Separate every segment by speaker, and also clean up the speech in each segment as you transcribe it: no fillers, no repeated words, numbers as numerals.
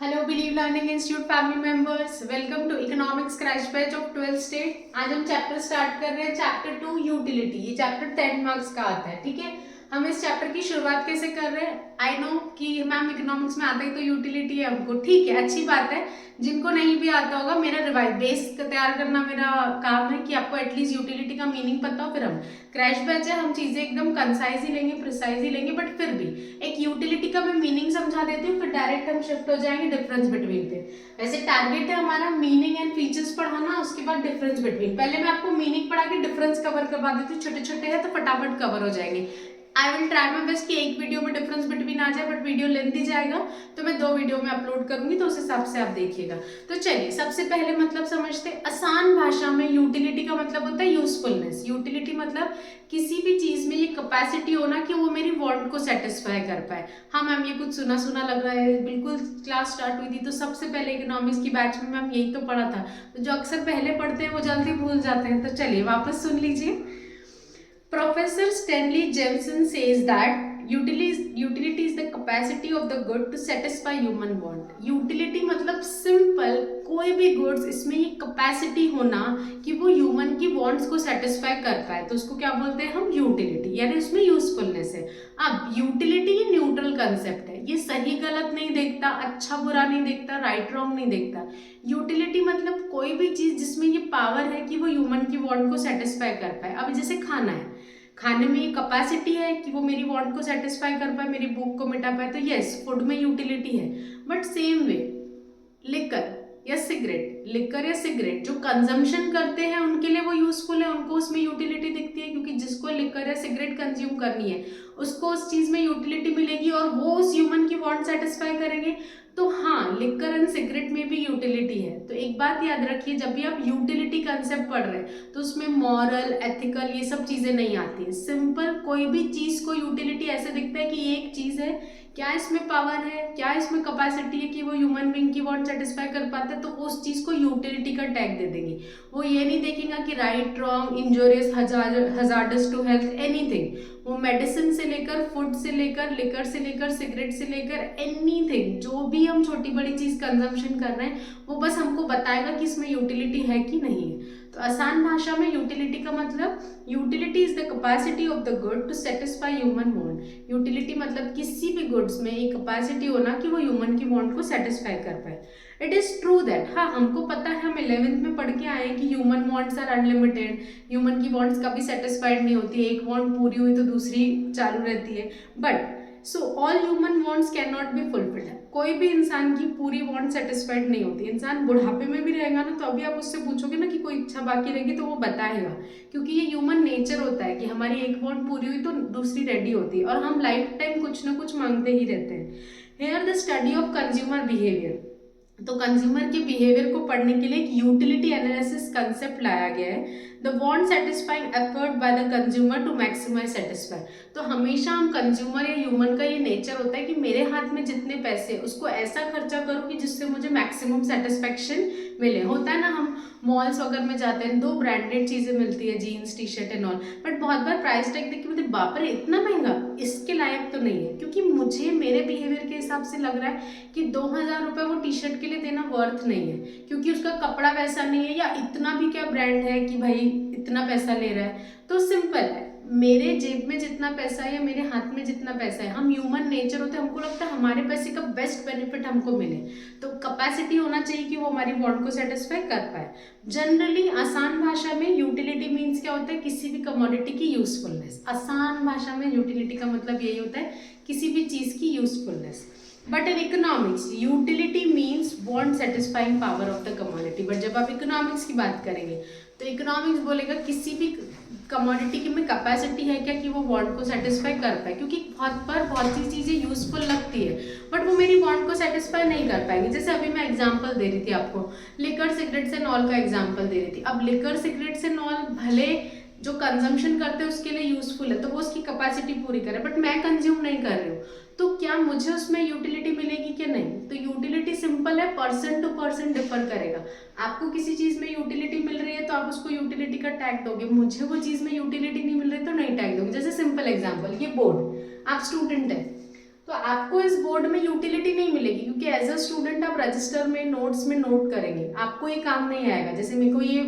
Speaker 1: Hello believe learning institute family members, welcome to economics crash batch of 12th state. आज हम chapter start कर रहे हैं, chapter 2 utility. ये चैप्टर 10 मार्क्स का आता है, ठीक है। हम इस चैप्टर की शुरुआत कैसे कर रहे हैं? आई नो कि मैम इकोनॉमिक्स में आता ही तो यूटिलिटी है हमको, ठीक है, अच्छी बात है। जिनको नहीं भी आता होगा, मेरा रिवाइज बेस तैयार करना मेरा काम है कि आपको एटलीस्ट यूटिलिटी का मीनिंग पता हो। फिर हम क्रैश बैच है, हम चीजें एकदम कंसाइज ही लेंगे, प्रिसाइज ही लेंगे, बट फिर भी एक यूटिलिटी का मैं मीनिंग समझा देती हूँ, फिर डायरेक्ट हम शिफ्ट हो जाएंगे डिफरेंस बिटवीन पे। वैसे टारगेट है हमारा मीनिंग एंड फीचर्स पढ़ाना, उसके बाद डिफरेंस बिटवीन। पहले मैं आपको मीनिंग पढ़ा के डिफरेंस कवर करवा देती हूँ, छोटे छोटे हैं तो फटाफट कवर हो जाएंगे। I will try my best कि एक वीडियो में डिफरेंस बिटवीन आ जाए, बट वीडियो लेंथी जाएगा तो मैं 2 वीडियो में अपलोड करूंगी, तो उस हिसाब से आप देखिएगा। तो चलिए सबसे पहले मतलब समझते हैं। आसान भाषा में यूटिलिटी का मतलब होता है यूजफुलनेस। यूटिलिटी मतलब किसी भी चीज में ये कैपेसिटी होना कि वो मेरी वांट को सेटिस्फाई कर पाए। हाँ मैम, ये कुछ सुना सुना लग रहा है, बिल्कुल क्लास स्टार्ट हुई थी तो सबसे पहले इकोनॉमिक्स की बैच में मैम यही तो पढ़ा था। तो जो अक्सर पहले पढ़ते हैं वो जल्दी भूल जाते हैं, तो चलिए वापस सुन लीजिए। Professor Stanley Jameson says that utility is the capacity of the good to satisfy human want. Utility मतलब सिंपल कोई भी गुड्स, इसमें ये कैपेसिटी होना कि वो ह्यूमन की वांट्स को सेटिस्फाई कर पाए, तो उसको क्या बोलते हैं हम? यूटिलिटी, यानी उसमें यूजफुलनेस है। अब यूटिलिटी ये न्यूट्रल कंसेप्ट है, ये सही गलत नहीं देखता, अच्छा बुरा नहीं देखता, राइट रॉन्ग नहीं देखता। यूटिलिटी मतलब कोई भी चीज जिसमें ये पावर है कि वो ह्यूमन की वांट को सेटिस्फाई कर पाए। अब जैसे खाना है, खाने में ये कैपेसिटी है कि वो मेरी वांट को सेटिस्फाई कर पाए, मेरी भूख को मिटा पाए, तो यस फूड में यूटिलिटी है। बट सेम वे लिकर या सिगरेट, लिकर या सिगरेट जो कंजम्पशन करते हैं उनके लिए वो यूजफुल है, उनको उसमें यूटिलिटी दिखती है, क्योंकि जिसको लिकर या सिगरेट कंज्यूम करनी है उसको उस चीज में यूटिलिटी मिलेगी और वो उस ह्यूमन की वांट सेटिस्फाई करेंगे। तो हाँ, लिकर एंड सिगरेट में भी यूटिलिटी है। तो एक बात याद रखिए, जब भी आप यूटिलिटी कंसेप्ट पढ़ रहे हैं तो उसमें मॉरल एथिकल ये सब चीजें नहीं आती है। सिंपल कोई भी चीज को यूटिलिटी ऐसे दिखता है कि ये एक चीज है, क्या इसमें पावर है, क्या इसमें कैपेसिटी है कि वो ह्यूमन बीइंग की वांट सेटिस्फाई कर पाता है, तो उस चीज को यूटिलिटी का टैग दे देंगे। वो ये नहीं देखेगा कि right wrong, injurious, hazardous to health, anything. वो मेडिसिन से लेकर, फूड से लेकर, लिकर से लेकर, सिगरेट से लेकर, एनीथिंग, जो भी हम छोटी बड़ी चीज कंजम्पशन कर रहे हैं वो बस हमको बताएगा कि इसमें यूटिलिटी है कि नहीं है। तो आसान भाषा में यूटिलिटी का मतलब, utility is the capacity of the good to satisfy human want. Utility मतलब किसी भी गुड्स में एक कैपेसिटी होना कि वो ह्यूमन की वांट को सेटिस्फाई कर पाए। इट इज ट्रू दैट, हाँ हमको पता है, हम 11th में पढ़ के आए कि human wants are unlimited, human की वांट्स कभी सेटिस्फाइड नहीं होती है, एक वांट पूरी हुई तो दूसरी चालू रहती है। But so all human wants can not be fulfilled. कोई भी इंसान की पूरी वांट सेटिस्फाइड नहीं होती। इंसान बुढ़ापे में भी रहेगा ना, तो अभी आप उससे पूछोगे ना कि कोई इच्छा बाकी रहेगी तो वो बताएगा, क्योंकि ये ह्यूमन नेचर होता है कि हमारी एक वांट पूरी हुई तो दूसरी रेडी होती है, और हम लाइफ टाइम कुछ ना कुछ मांगते ही रहते हैं। Here the study of consumer behaviour, तो कंज्यूमर के बिहेवियर को पढ़ने के लिए एक यूटिलिटी एनालिसिस कंसेप्ट लाया गया है, the want satisfying effort by the consumer to maximise satisfy. तो हमेशा हम कंज्यूमर या ह्यूमन का ये नेचर होता है कि मेरे हाथ में जितने पैसे उसको ऐसा खर्चा करूँ कि जिससे मुझे मैक्सिमम सेटिस्फेक्शन मिले। होता है ना, हम मॉल्स वगैरह में जाते हैं, 2 ब्रांडेड चीजें मिलती है, jeans T shirt and all, but बहुत बार प्राइस टैग देख के मुझे बाप रे इतना महंगा, इसके लायक तो नहीं है, क्योंकि मुझे मेरे बिहेवियर के हिसाब से लग रहा है कि 2000 रुपये वो टी शर्ट के लिए देना वर्थ नहीं है, क्योंकि उसका कपड़ा वैसा नहीं है, या इतना भी क्या ब्रांड है कि भाई इतना पैसा ले रहा है। तो सिंपल है, मेरे जेब में जितना पैसा है या मेरे हाथ में जितना पैसा है, हम ह्यूमन नेचर होते हैं, हमको लगता है हमारे पैसे का बेस्ट बेनिफिट हमको मिले, तो कैपेसिटी होना चाहिए कि वो हमारी वांट को सेटिस्फाई कर पाए। जनरली आसान भाषा में यूटिलिटी मीन्स क्या होता है? किसी भी कमोडिटी की यूजफुलनेस। आसान भाषा में यूटिलिटी का मतलब यही होता है, किसी भी चीज की usefulness. But in economics utility means want satisfying power of the commodity. But जब आप इकोनॉमिक्स की बात करेंगे तो इकोनॉमिक्स बोलेगा किसी भी कमोडिटी की में कैपेसिटी है क्या कि वो वांट को सेटिस्फाई कर पाए, क्योंकि बहुत सी चीजें यूजफुल लगती है बट वो मेरी वांट को सेटिस्फाई नहीं कर पाएंगे। जैसे अभी मैं एग्जांपल दे रही थी आपको, लिकर सिगरेट से नॉल का एग्जांपल दे रही थी। अब लिकर सिगरेट से नॉल भले जो कंजम्पशन करते हैं उसके लिए यूजफुल है, तो वो उसकी कैपेसिटी पूरी करे, बट मैं कंज्यूम नहीं कर रही हूँ, तो क्या मुझे उसमें यूटिलिटी मिलेगी कि नहीं? तो यूटिलिटी सिंपल है, पर्सन टू पर्सन डिफर करेगा। आपको किसी चीज में यूटिलिटी मिल रही है तो आप उसको यूटिलिटी का टैग दोगे, मुझे वो चीज में यूटिलिटी नहीं मिल रही तो नहीं टैग दोगे। जैसे सिंपल एग्जांपल, ये बोर्ड, आप स्टूडेंट है तो तो आपको इस बोर्ड में यूटिलिटी नहीं मिलेगी, क्योंकि एज अ स्टूडेंट आप रजिस्टर में नोट्स में नोट करेंगे, आपको ये काम नहीं आएगा। जैसे मेरे को ये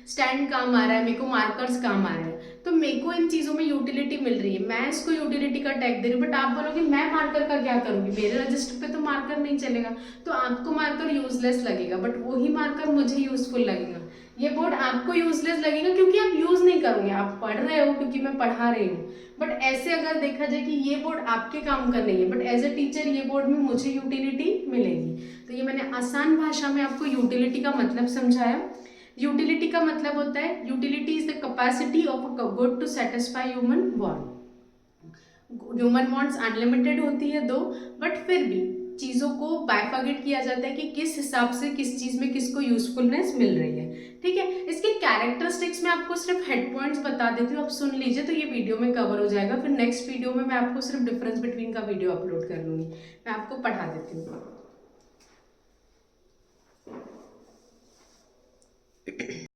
Speaker 1: स्टैंड काम आ रहा है, मेरे को मार्कर्स काम आ रहे हैं, तो मेरे को इन चीज़ों में यूटिलिटी मिल रही है, मैं इसको यूटिलिटी का टैग दे रही हूँ। बट आप बोलोगे मैं मार्कर का क्या करूँगी, मेरे रजिस्टर पे तो मार्कर नहीं चलेगा, तो आपको मार्कर यूजलेस लगेगा, बट वही मार्कर मुझे यूजफुल लगेगा। ये बोर्ड आपको यूजलेस लगेगा क्योंकि आप यूज नहीं करोगे, आप पढ़ रहे हो क्योंकि मैं पढ़ा रही हूँ। बट ऐसे अगर देखा जाए कि ये बोर्ड आपके काम का नहीं है, बट एज ए टीचर ये बोर्ड में मुझे यूटिलिटी मिलेगी। तो ये मैंने आसान भाषा में आपको यूटिलिटी का मतलब समझाया। यूटिलिटी का मतलब होता है, utility is the capacity of a good to satisfy human want. Human wants unlimited होती है दो, बट फिर भी चीज़ों को बाइफर्गेट किया जाता है कि किस हिसाब से किस चीज़ में किसको यूजफुलनेस मिल रही है। ठीक है, इसके कैरेक्टरिस्टिक्स में आपको सिर्फ हेड पॉइंट्स बता देती हूँ, आप सुन लीजिए तो ये वीडियो में कवर हो जाएगा। फिर नेक्स्ट वीडियो में मैं आपको सिर्फ डिफरेंस बिटवीन का वीडियो अपलोड कर लूँगी, मैं आपको पढ़ा देती हूँ।